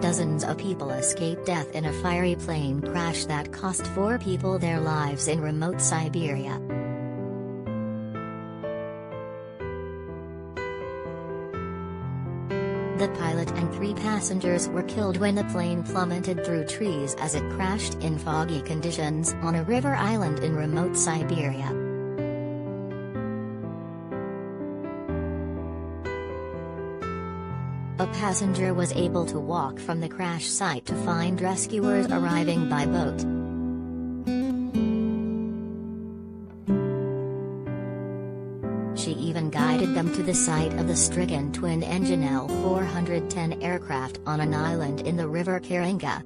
Dozens of people escaped death in a fiery plane crash that cost 4 people their lives in remote Siberia. The pilot and 3 passengers were killed when the plane plummeted through trees as it crashed in foggy conditions on a river island in remote Siberia. A passenger was able to walk from the crash site to find rescuers arriving by boat. She even guided them to the site of the stricken twin-engine L-410 aircraft on an island in the river Karinga.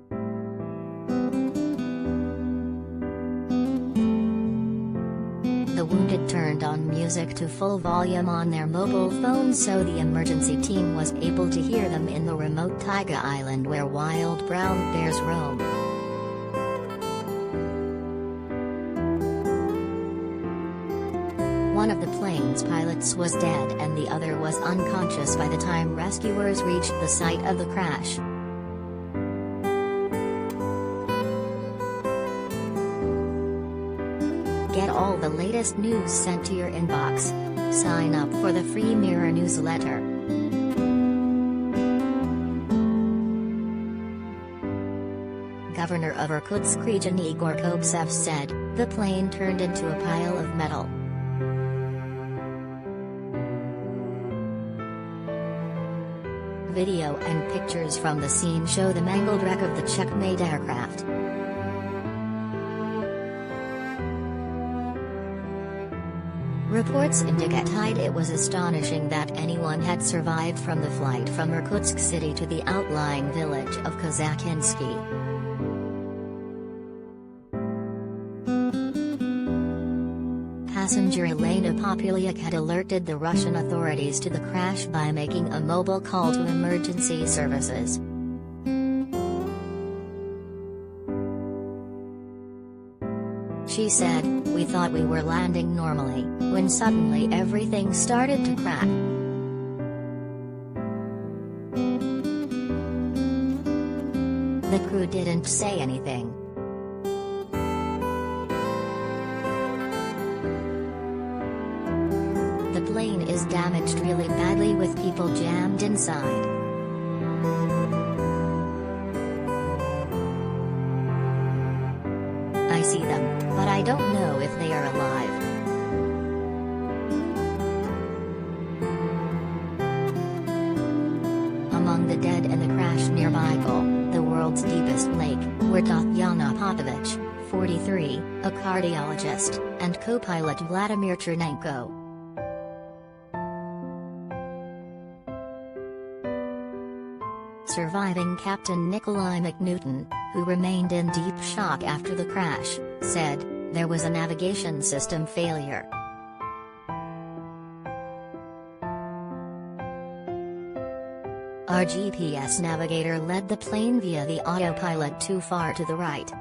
The wounded turned on music to full volume on their mobile phones so the emergency team was able to hear them in the remote taiga island where wild brown bears roam. One of the plane's pilots was dead and the other was unconscious by the time rescuers reached the site of the crash. Get all the latest news sent to your inbox. Sign up for the free Mirror newsletter. Governor of Irkutsk region Igor Kopsev said, the plane turned into a pile of metal. Video and pictures from the scene show the mangled wreck of the checkmate aircraft. Reports indicate it was astonishing that anyone had survived from the flight from Irkutsk city to the outlying village of Kazakinsky. Passenger Elena Populiak had alerted the Russian authorities to the crash by making a mobile call to emergency services. She said, "We thought we were landing normally, when suddenly everything started to crack. The crew didn't say anything. The plane is damaged really badly with people jammed inside. I see them, but I don't know if they are alive." Among the dead in the crash near Baikal, the world's deepest lake, were Tatyana Popovich, 43, a cardiologist, and co-pilot Vladimir Chernenko. Surviving Captain Nikolai McNewton, who remained in deep shock after the crash, said, "There was a navigation system failure. Our GPS navigator led the plane via the autopilot too far to the right.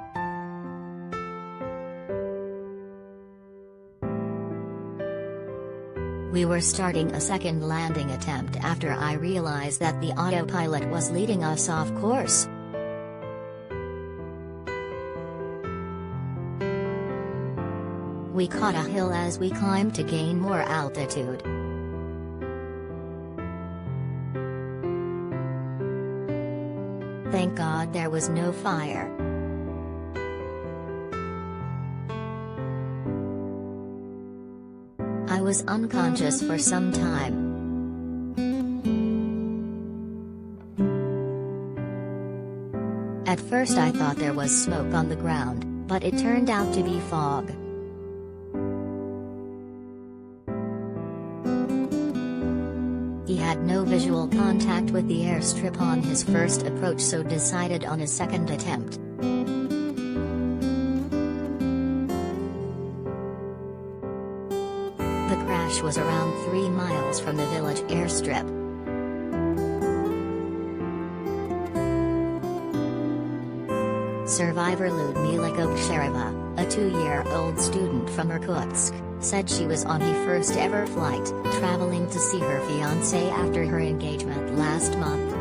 We were starting a second landing attempt after I realized that the autopilot was leading us off course. We caught a hill as we climbed to gain more altitude. Thank God there was no fire. I was unconscious for some time. At first I thought there was smoke on the ground, but it turned out to be fog. He had no visual contact with the airstrip on his first approach, so decided on a second attempt. The crash was around 3 miles from the village airstrip. Survivor Ludmila Kokshereva, a 2-year-old student from Irkutsk, said she was on her first ever flight, traveling to see her fiancé after her engagement last month.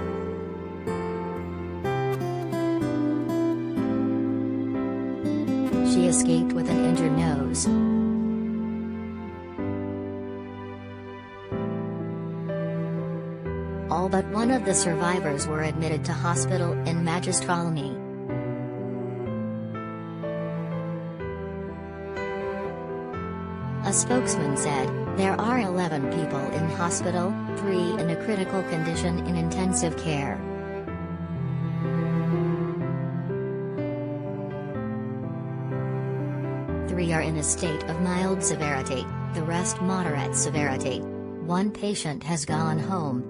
She escaped with an injured nose. All but one of the survivors were admitted to hospital in Magistralny. A spokesman said, "There are 11 people in hospital, 3 in a critical condition in intensive care. Three are in a state of mild severity, the rest moderate severity. One patient has gone home."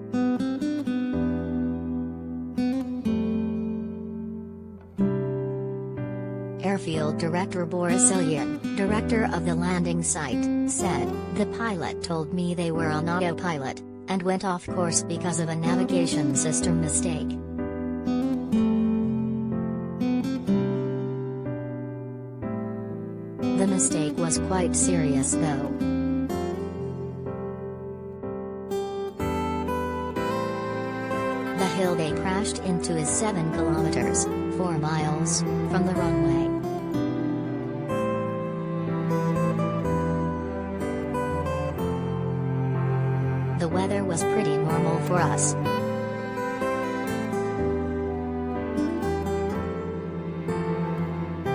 Airfield Director Boris Ilyin, director of the landing site, said, "The pilot told me they were on autopilot, and went off course because of a navigation system mistake." The mistake was quite serious though. The hill they crashed into is 7 kilometers, 4 miles, from the runway. The weather was pretty normal for us.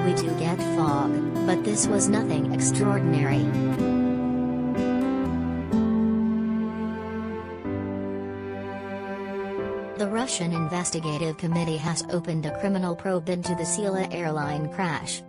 We do get fog, but this was nothing extraordinary. The Russian Investigative Committee has opened a criminal probe into the Sela airline crash.